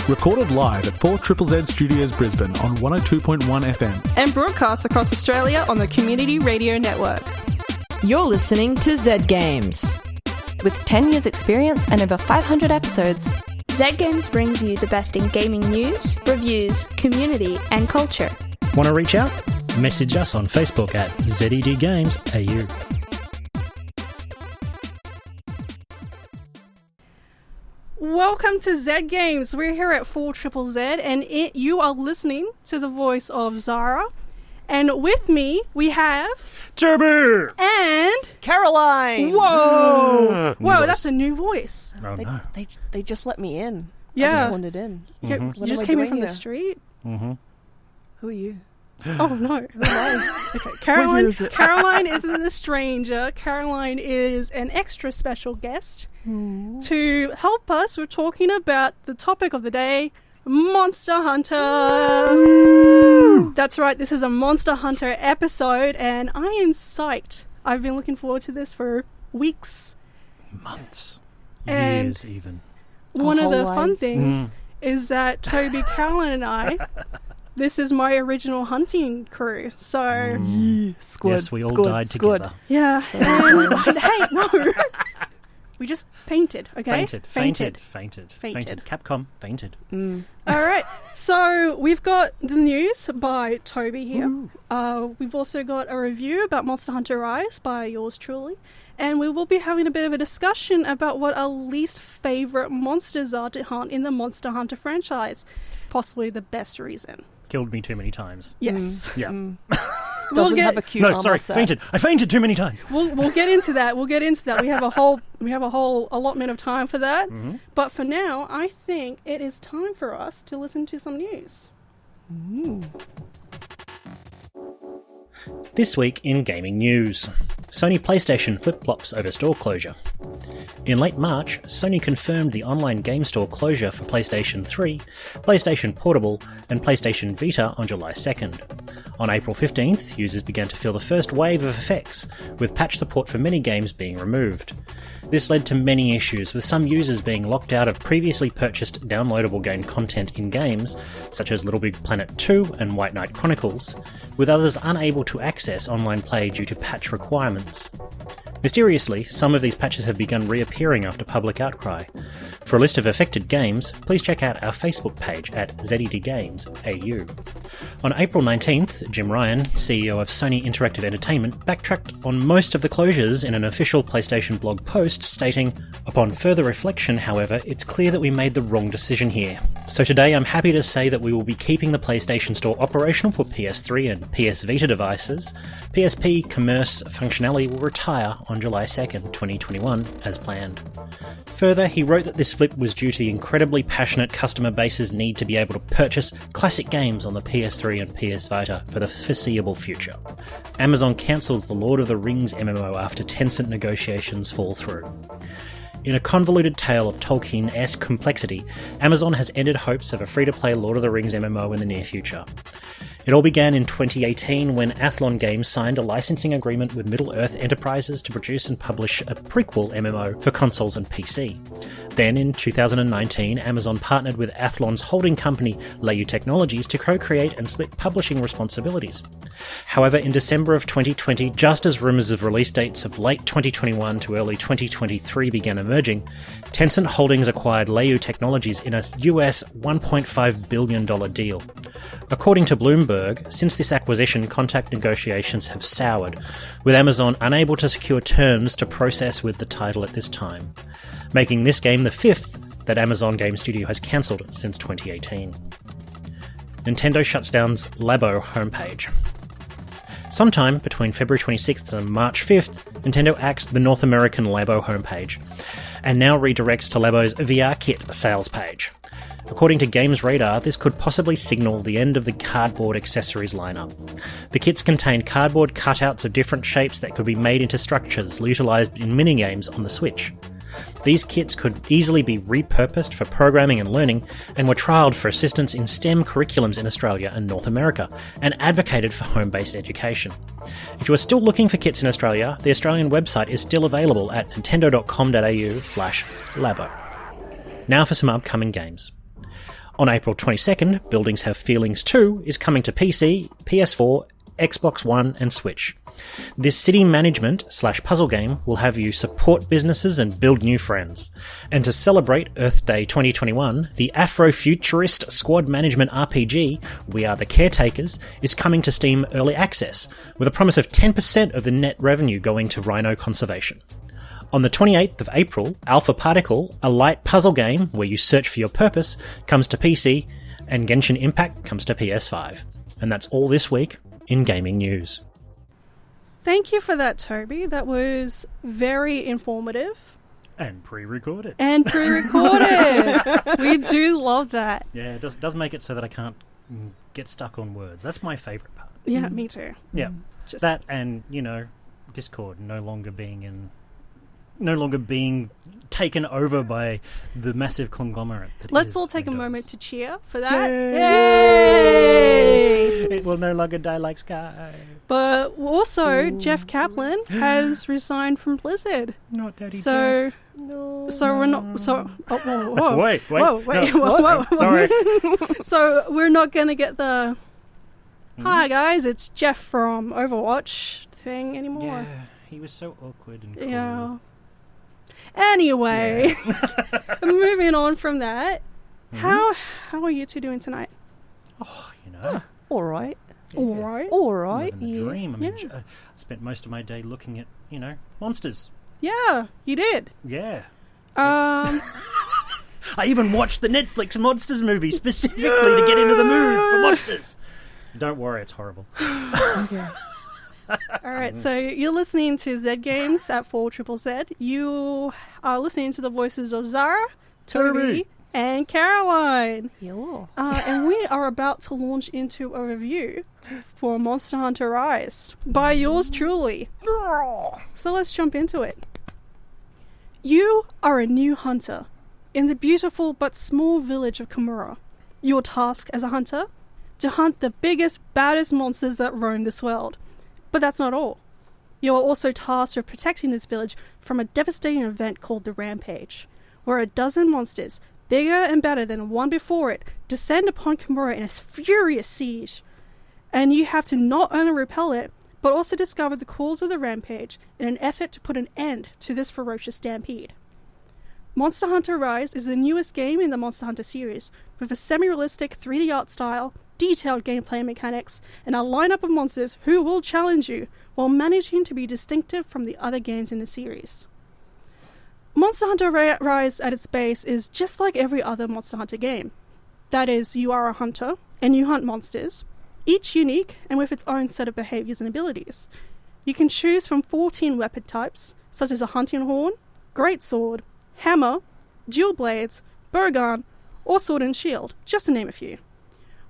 Recorded live at 4ZZZ Studios Brisbane on 102.1 FM. And broadcast across Australia on the Community Radio Network. You're listening to Z Games. With 10 years experience and over 500 episodes, Z Games brings you the best in gaming news, reviews, community and culture. Want to reach out? Message us on Facebook at ZEDGamesAU. Welcome to Z Games. We're here at 4ZZZ and you are listening to the voice of Zahra. And with me, we have... Toby! And... Caroline! Whoa! Whoa, that's a new voice. Oh, no. They just let me in. Yeah. I just wandered in. Mm-hmm. You just came in from the street? Mm-hmm. Who are you? Oh, no. Who am I? Okay, Caroline isn't a stranger. Caroline is an extra special guest to help us. We're talking about the topic of the day, Monster Hunter. Woo! That's right, this is a Monster Hunter episode, and I am psyched. I've been looking forward to this for weeks. Months. And years, even. One of the fun things is that Toby, Caroline, and I... This is my original hunting crew, so... Squad, yes, we all died together. Yeah, and hey, no. We just fainted, okay? Fainted. Capcom, fainted. Alright, so we've got the news by Toby here. We've also got a review about Monster Hunter Rise by yours truly. And we will be having a bit of a discussion about what our least favourite monsters are to hunt in the Monster Hunter franchise. Possibly the best reason. Killed me too many times. Yes. Yeah. Doesn't have a cute armor set. Fainted. I fainted too many times. We'll get into that. We have a whole allotment of time for that. Mm-hmm. But for now, I think it is time for us to listen to some news. This week in gaming news, Sony PlayStation flip-flops over store closure. In late March, Sony confirmed the online game store closure for PlayStation 3, PlayStation Portable, and PlayStation Vita on July 2nd. On April 15th, users began to feel the first wave of effects, with patch support for many games being removed. This led to many issues, with some users being locked out of previously purchased downloadable game content in games, such as Little Big Planet 2 and White Knight Chronicles, with others unable to access online play due to patch requirements. Mysteriously, some of these patches have begun reappearing after public outcry. For a list of affected games, please check out our Facebook page at ZEDGamesAU. On April 19th, Jim Ryan, CEO of Sony Interactive Entertainment, backtracked on most of the closures in an official PlayStation blog post, stating, "Upon further reflection, however, it's clear that we made the wrong decision here. So today I'm happy to say that we will be keeping the PlayStation Store operational for PS3 and PS Vita devices. PSP commerce functionality will retire on July 2nd, 2021, as planned." Further, he wrote that this flip was due to the incredibly passionate customer base's need to be able to purchase classic games on the PS3 and PS Vita for the foreseeable future. Amazon cancels the Lord of the Rings MMO after Tencent negotiations fall through. In a convoluted tale of Tolkien-esque complexity, Amazon has ended hopes of a free-to-play Lord of the Rings MMO in the near future. It all began in 2018 when Athlon Games signed a licensing agreement with Middle-earth Enterprises to produce and publish a prequel MMO for consoles and PC. Then, in 2019, Amazon partnered with Athlon's holding company, Leiyu Technologies, to co-create and split publishing responsibilities. However, in December of 2020, just as rumours of release dates of late 2021 to early 2023 began emerging, Tencent Holdings acquired Leiyu Technologies in a US $1.5 billion deal. According to Bloomberg, since this acquisition, contract negotiations have soured, with Amazon unable to secure terms to process with the title at this time, making this game the fifth that Amazon Game Studio has cancelled since 2018. Nintendo shuts down Labo homepage. Sometime between February 26th and March 5th, Nintendo axed the North American Labo homepage, and now redirects to Labo's VR Kit sales page. According to Games Radar, this could possibly signal the end of the cardboard accessories lineup. The kits contain cardboard cutouts of different shapes that could be made into structures utilised in minigames on the Switch. These kits could easily be repurposed for programming and learning, and were trialled for assistance in STEM curriculums in Australia and North America, and advocated for home-based education. If you are still looking for kits in Australia, the Australian website is still available at nintendo.com.au/labo. Now for some upcoming games. On April 22nd, Buildings Have Feelings 2 is coming to PC, PS4, Xbox One and Switch. This city management/puzzle game will have you support businesses and build new friends. And to celebrate Earth Day 2021, the Afrofuturist squad management RPG, We Are the Caretakers, is coming to Steam Early Access, with a promise of 10% of the net revenue going to rhino conservation. On the 28th of April, Alpha Particle, a light puzzle game where you search for your purpose, comes to PC, and Genshin Impact comes to PS5. And that's all this week in gaming news. Thank you for that, Toby. That was very informative. And pre-recorded. We do love that. Yeah, it does make it so that I can't get stuck on words. That's my favourite part. Yeah, me too. Yeah, that and, Discord no longer being taken over by the massive conglomerate that Let's is all take Windows. a moment to cheer for that. Yay! It will no longer die like Sky. But also, Jeff Kaplan has resigned from Blizzard. Not Daddy So, Jeff. so we're not. So, whoa. Wait. Whoa. Sorry. So we're not going to get the "Hi guys, it's Jeff from Overwatch" thing anymore. Yeah, he was so awkward and cool. Yeah. Anyway, moving on from that, how are you two doing tonight? Oh, All right. Yeah. All right. Living the dream. I mean, I spent most of my day looking at, monsters. Yeah, you did. Yeah. Um, I even watched the Netflix Monsters movie specifically to get into the mood for monsters. Don't worry, it's horrible. all right, so you're listening to Z Games at 4ZZZ. You are listening to the voices of Zahra, Toby, and Caroline. Hello. And we are about to launch into a review for Monster Hunter Rise by yours truly. So let's jump into it. You are a new hunter in the beautiful but small village of Kimura. Your task as a hunter? To hunt the biggest, baddest monsters that roam this world. But that's not all. You are also tasked with protecting this village from a devastating event called the Rampage, where a dozen monsters, bigger and better than the one before it, descend upon Kimura in a furious siege. And you have to not only repel it, but also discover the cause of the rampage in an effort to put an end to this ferocious stampede. Monster Hunter Rise is the newest game in the Monster Hunter series, with a semi-realistic 3D art style, detailed gameplay mechanics, and a lineup of monsters who will challenge you while managing to be distinctive from the other games in the series. Monster Hunter Rise at its base is just like every other Monster Hunter game. That is, you are a hunter, and you hunt monsters, each unique and with its own set of behaviours and abilities. You can choose from 14 weapon types, such as a hunting horn, greatsword, hammer, dual blades, bowgun, or sword and shield, just to name a few.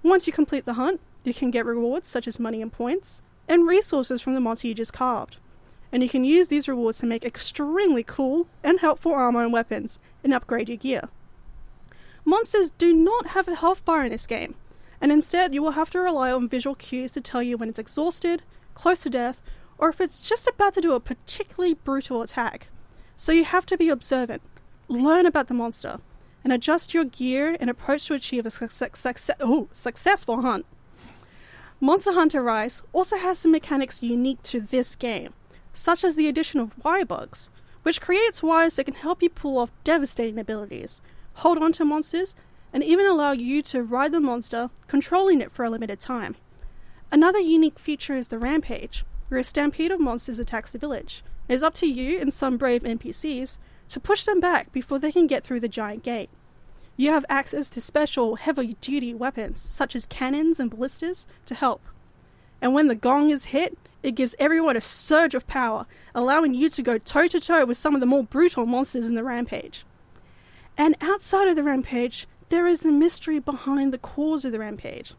Once you complete the hunt, you can get rewards such as money and points, and resources from the monster you just carved. And you can use these rewards to make extremely cool and helpful armor and weapons, and upgrade your gear. Monsters do not have a health bar in this game, and instead you will have to rely on visual cues to tell you when it's exhausted, close to death, or if it's just about to do a particularly brutal attack. So you have to be observant, learn about the monster, and adjust your gear and approach to achieve a successful hunt. Monster Hunter Rise also has some mechanics unique to this game, such as the addition of wire bugs, which creates wires that can help you pull off devastating abilities, hold on to monsters, and even allow you to ride the monster, controlling it for a limited time. Another unique feature is the Rampage, where a stampede of monsters attacks the village. It is up to you and some brave NPCs to push them back before they can get through the giant gate. You have access to special heavy-duty weapons, such as cannons and ballistas, to help. And when the gong is hit, it gives everyone a surge of power, allowing you to go toe-to-toe with some of the more brutal monsters in the Rampage. And outside of the Rampage, there is the mystery behind the cause of the Rampage.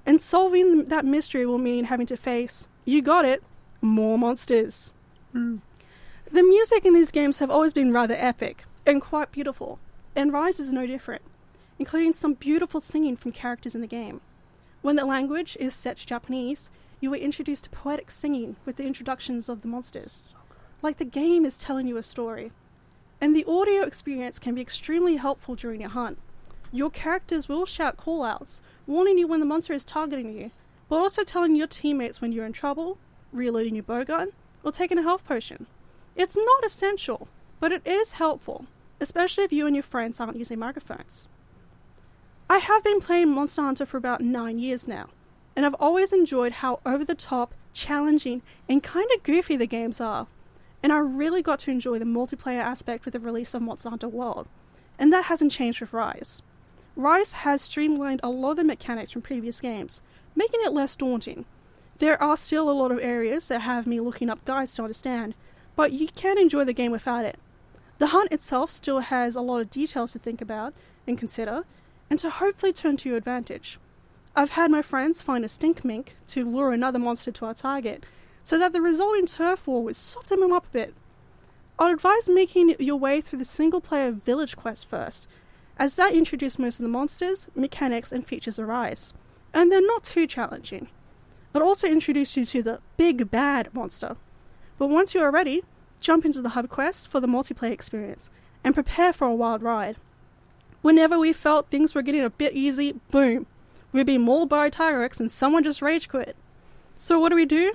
And solving that mystery will mean having to face, you got it, more monsters. The music in these games have always been rather epic and quite beautiful, and Rise is no different, including some beautiful singing from characters in the game. When the language is set to Japanese, you are introduced to poetic singing with the introductions of the monsters, like the game is telling you a story. And the audio experience can be extremely helpful during your hunt, your characters will shout call-outs, warning you when the monster is targeting you, but also telling your teammates when you're in trouble, reloading your bowgun, or taking a health potion. It's not essential, but it is helpful, especially if you and your friends aren't using microphones. I have been playing Monster Hunter for about 9 years now, and I've always enjoyed how over-the-top, challenging, and kind of goofy the games are. And I really got to enjoy the multiplayer aspect with the release of Monster Hunter World, and that hasn't changed with Rise. Rise has streamlined a lot of the mechanics from previous games, making it less daunting. There are still a lot of areas that have me looking up guides to understand, but you can enjoy the game without it. The hunt itself still has a lot of details to think about and consider, and to hopefully turn to your advantage. I've had my friends find a stink mink to lure another monster to our target, so that the resulting turf war would soften them up a bit. I'd advise making your way through the single-player village quest first, as that introduced most of the monsters, mechanics, and features of Rise, and they're not too challenging. It also introduced you to the big bad monster. But once you are ready, jump into the hub quest for the multiplayer experience, and prepare for a wild ride. Whenever we felt things were getting a bit easy, boom, we'd be mauled by a T-Rex and someone just rage quit. So what do?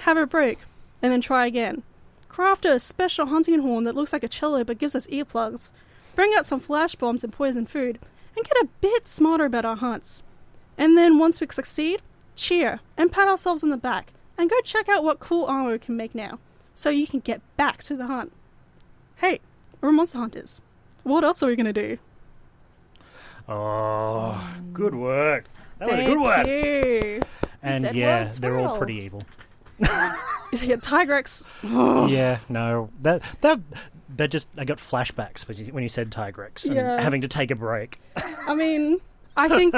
Have a break, and then try again. Craft a special hunting horn that looks like a cello but gives us earplugs. Bring out some flash bombs and poison food, and get a bit smarter about our hunts. And then once we succeed, cheer and pat ourselves on the back, and go check out what cool armor we can make now, so you can get back to the hunt. Hey, we're monster hunters. What else are we going to do? Oh, good work. That was Thank good work. you. And said yeah, words they're all well. pretty evil. Yeah, Tigrex. Yeah, no, that I got flashbacks when you said Tigrex and Yeah. having to take a break. I mean, I think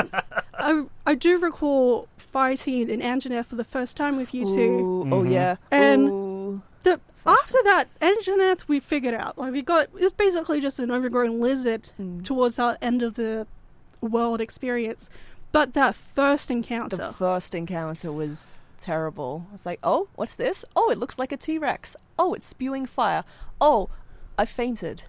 I do recall fighting in Anjanath for the first time with you two. Ooh, oh yeah. And Ooh. After that, Anjanath we figured out. Like it was basically just an overgrown lizard towards our end of the world experience. But that first encounter. The first encounter was terrible. I was like, oh, what's this? Oh, it looks like a T-Rex. Oh, it's spewing fire. Oh, I fainted.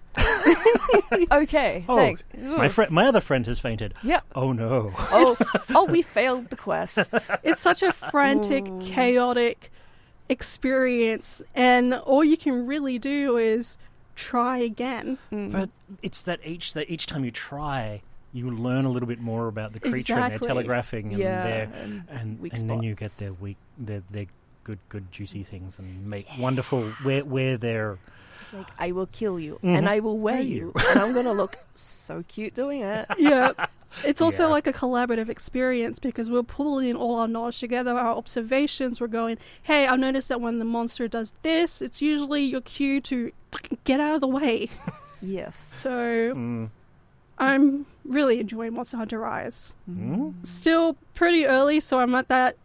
Okay, Oh, thanks. my other friend has fainted. Yeah. Oh no. Oh, we failed the quest. It's such a frantic, chaotic experience, and all you can really do is try again. But it's that each time you try, you learn a little bit more about the creature and their Exactly. telegraphing and Yeah, their and weak and then you get spots. their good juicy things and make wonderful where they're It's like, I will kill you, and I will wear you, and I'm going to look so cute doing it. Yeah. It's also Yeah. like a collaborative experience because we're pulling all our knowledge together, our observations. We're going, hey, I noticed that when the monster does this, it's usually your cue to get out of the way. Yes. So I'm really enjoying Monster Hunter Rise. Mm. Still pretty early, so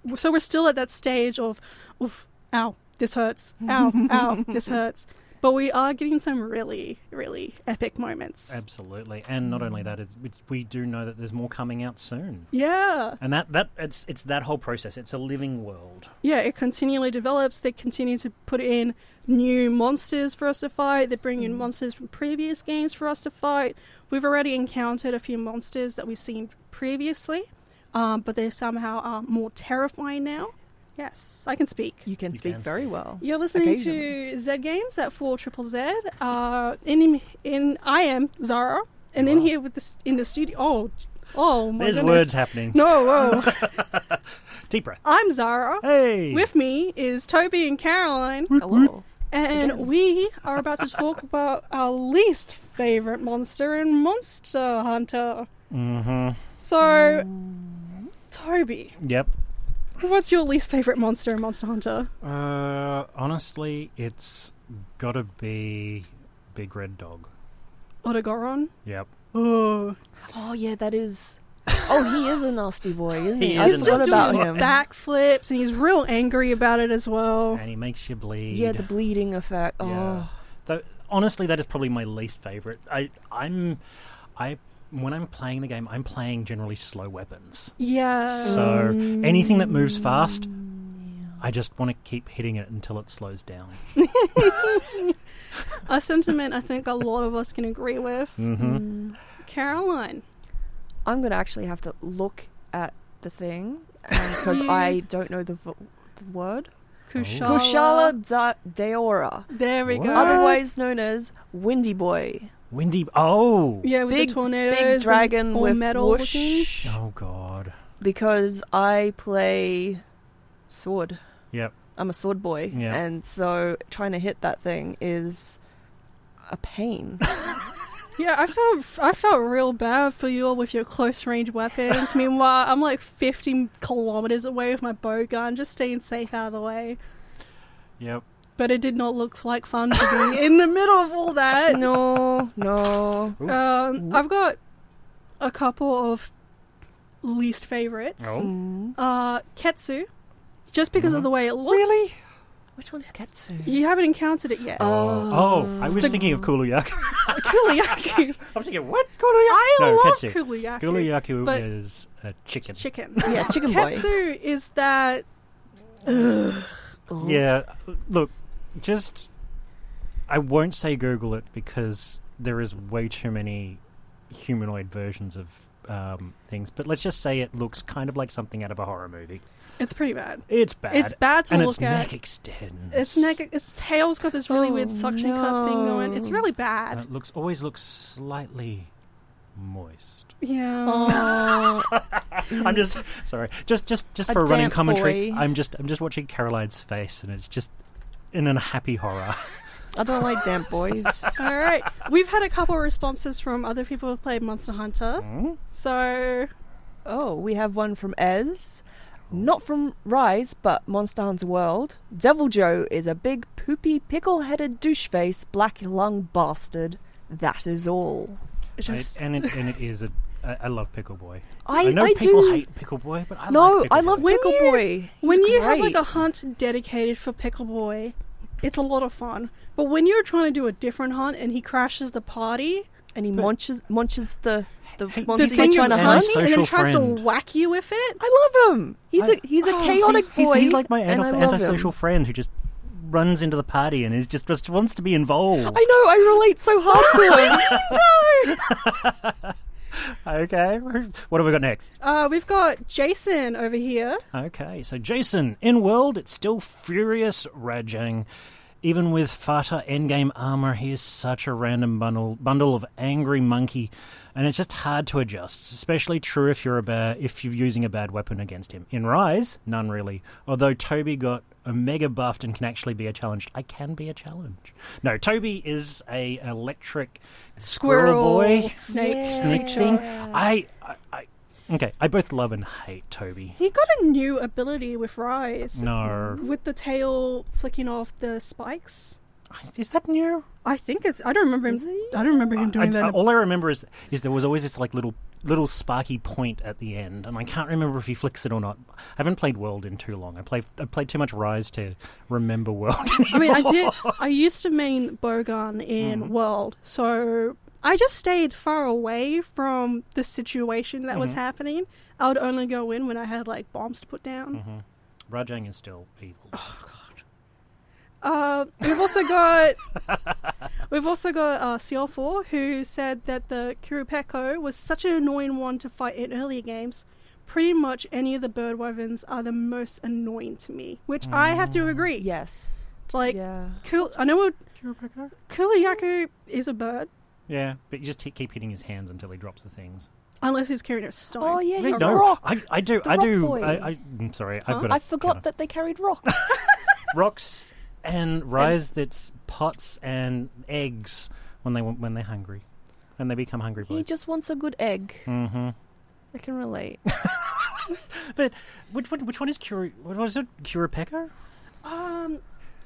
we're still at that stage of, oof, ow, this hurts. Ow, ow, this hurts. But we are getting some really, really epic moments. Absolutely, and not only that, we do know that there's more coming out soon, Yeah. and that it's that whole process. It's a living world. Yeah, it continually develops. They continue to put in new monsters for us to fight. They bring in monsters from previous games for us to fight. We've already encountered a few monsters that we've seen previously, but they somehow are more terrifying now. Yes, I can speak. You can speak can very speak. well. You're listening Occasionally. to Z Games at 4ZZZ. I am Zahra, and You in are. here in the studio. Oh my There's goodness. words happening. No, whoa. Deep breath. I'm Zahra. Hey. With me is Toby and Caroline. Hello. And we are about to talk about our least favorite monster in Monster Hunter. Mm-hmm. So, Toby, Yep. what's your least favorite monster in Monster Hunter? Honestly, it's gotta be Big Red Dog. Otogoron? Yep. Oh. Oh, yeah, that is... Oh, he is a nasty boy, isn't he? He I is a He's forgot just about doing him. backflips, and he's real angry about it as well. And he makes you bleed. Yeah, the bleeding effect. Oh. Yeah. So honestly, that is probably my least favorite. When I'm playing the game, I'm playing generally slow weapons. Yeah. So anything that moves fast, I just want to keep hitting it until it slows down. A sentiment I think a lot of us can agree with. Mm-hmm. Caroline, I'm going to actually have to look at the thing because I don't know the word. Kushala. Deora. There we go. Otherwise known as Windy Boy. Yeah, with Big, the tornadoes. big dragon and all with metal whoosh. looking. Oh, God. Because I play sword. Yep. I'm a sword boy. Yeah. And so trying to hit that thing is a pain. Yeah, I felt real bad for you all with your close range weapons. Meanwhile, I'm like 50 kilometers away with my bow gun, just staying safe out of the way. Yep. But it did not look like fun to be in the middle of all that. No. I've got a couple of least favorites. Ketsu, just because of the way it looks. Really? Which one's Ketsu? You haven't encountered it yet. I was thinking of Kuluyaku. Kuluyaku. I was thinking, what? Kuluyaku? I love Ketsu. Kuluyaku. Kuluyaku but is a chicken. Yeah, chicken boy. Ketsu is that... Yeah, look, I won't say Google it because there is way too many humanoid versions of things, but let's just say it looks kind of like something out of a horror movie. It's pretty bad. It's bad. It's bad to and look at. Its neck extends. Its tail's got this really weird suction cup thing going. It's really bad. And it always looks slightly moist. Yeah. I'm just sorry. Just for a running commentary. I'm just watching Caroline's face, and it's just in a happy horror. I don't like damp boys. All right. We've had a couple of responses from other people who've played Monster Hunter. So... Oh, we have one from Ez. Not from Rise, but Monster Hunter World. Devil Joe is a big, poopy, pickle-headed douche-face, black-lung bastard. That is all. And it is I love Pickle Boy. I know people hate Pickle Boy, but I like Pickle I love Boy. Pickle Boy. When He's you have great. like a hunt dedicated for Pickle Boy, it's a lot of fun. But when you're trying to do a different hunt and he crashes the party... And he munches the The monster thing you're trying to hunt, and then Antisocial tries friend. to whack you with it. I love him. He's a chaotic boy. He's like my and I love antisocial him. friend who just runs into the party and is just wants to be involved. I know. I relate so hard to him. Okay, what have we got next? We've got Jason over here. Okay, so Jason, in world, it's still furious raging. Even with Fata endgame armor, he is such a random bundle of angry monkey, and it's just hard to adjust. Especially true if you're using a bad weapon against him. In Rise, none really. Although Toby got Omega buffed and can actually be a challenge. I can be a challenge. No, Toby is a electric squirrel boy snake thing. Okay, I both love and hate Toby. He got a new ability with Rise. No. With the tail flicking off the spikes. Is that new? I think it's... I don't remember him. I don't remember him doing that. All I remember is there was always this like little sparky point at the end, and I can't remember if he flicks it or not. I haven't played World in too long. I played too much Rise to remember World anymore. I mean, I used to main bowgun in World, so I just stayed far away from the situation that was happening. I would only go in when I had like bombs to put down. Rajang is still evil. Oh god. We've also got CL4 who said that the Kurupeko was such an annoying one to fight in earlier games. Pretty much any of the bird weapons are the most annoying to me, which I have to agree. Yes. Like, Yeah. I know Kuluyaku is a bird, Yeah, but you just keep hitting his hands until he drops the things. unless he's carrying a stone. Oh yeah, he's a No, rock. I do. The rock boy. I'm sorry. I've got. I forgot that they carried rocks. Rocks and Rise. That's pots and eggs when they're hungry, and they become hungry boys. He just wants a good egg. Mm-hmm. I can relate. But which one is What was it? Kurupeko?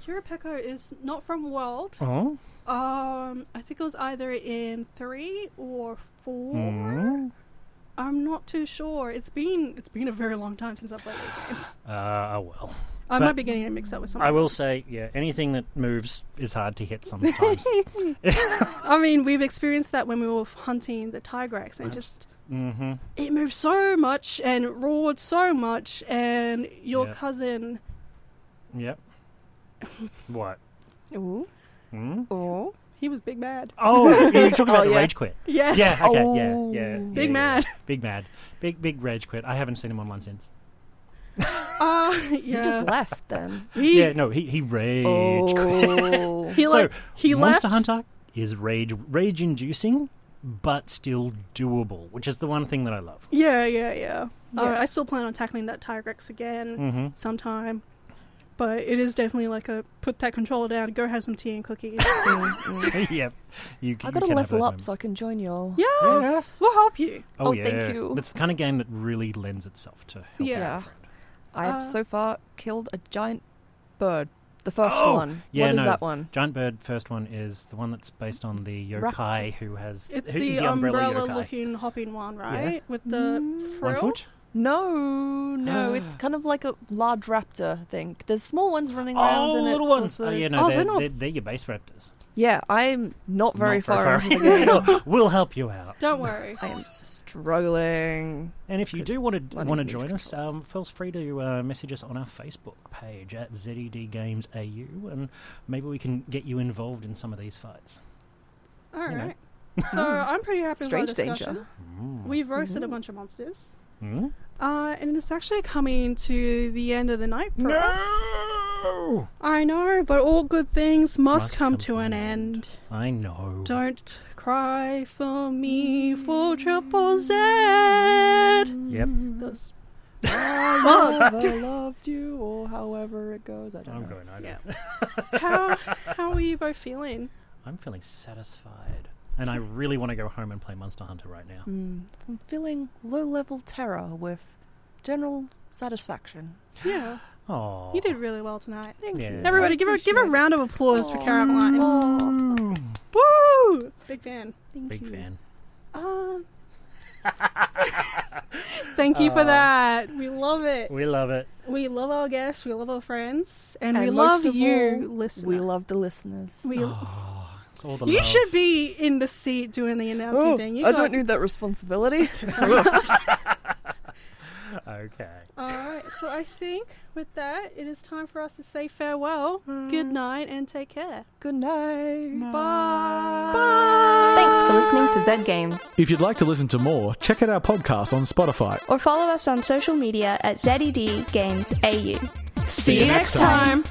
Kurupeko is not from World. Oh. I think it was either in 3 or 4. I'm not too sure. It's been a very long time since I've played those games. Well. I might be getting it mixed up with something. I will say, yeah, anything that moves is hard to hit sometimes. I mean, we've experienced that when we were hunting the Tigrex, and just it moved so much and roared so much, and your cousin. Yep. What? Ooh. Hmm? Oh. He was big mad. Oh, you're talking about the yeah. rage quit. Yes. Yeah, okay, Oh. yeah. Big mad. Big mad. Big rage quit. I haven't seen him online since. Yeah. He just left then. Yeah, no, he rage quit. Oh. He Monster left. Hunter is rage-inducing, but still doable, which is the one thing that I love. Yeah. Yeah. I still plan on tackling that Tigrex again Mm-hmm. sometime. But it is definitely like a put that controller down, go have some tea and cookies. Yep. I gotta level up so I can join y'all. Yeah, we'll help you. Oh, thank you. That's the kind of game that really lends itself to helping Yeah. a friend. I have so far killed a giant bird. The first one. Yeah, What is no, that one? Giant Bird first one is the one that's based on the yokai who has It's who, the umbrella yokai. umbrella-looking hopping one, right? With the One frill. foot? No, it's kind of like a large raptor thing. There's small ones running around and little it's ones. also... Oh, yeah, no, Oh, they're, they're not- they're your base raptors. Yeah, I'm not very Not far into the game. We'll help you out. Don't worry. I am struggling. And if you do Because want to bloody join us, controls. feel free to message us on our Facebook page at ZED Games AU, and maybe we can get you involved in some of these fights. All You know. right. So I'm pretty happy with our Strange discussion. danger. We've roasted a bunch of monsters. Hmm? And it's actually coming to the end of the night for us. No! I know, but all good things must come to an end. I know. Don't cry for me for Triple Z. Yep. Those- I never loved you, or however it goes. I don't I'm know. going. I know. Yeah. How are you both feeling? I'm feeling satisfied, and I really want to go home and play Monster Hunter right now. I'm feeling low-level terror with general satisfaction. Yeah, Oh, you did really well tonight. Thank Yeah. you. Everybody, give a round of applause for Caroline. Woo! Big fan. Big fan. Thank you for that. We love it. We love it. We love our guests. We love our friends, and we And love most of you, all, listener. We love the listeners. It's all the You love. should be in the seat doing the announcing thing. You I got- don't need that responsibility. Okay. Alright, so I think with that, it is time for us to say farewell, good night, and take care. Good night. Bye. Thanks for listening to Zed Games. If you'd like to listen to more, check out our podcast on Spotify. Or follow us on social media at ZED Games AU. See you next time.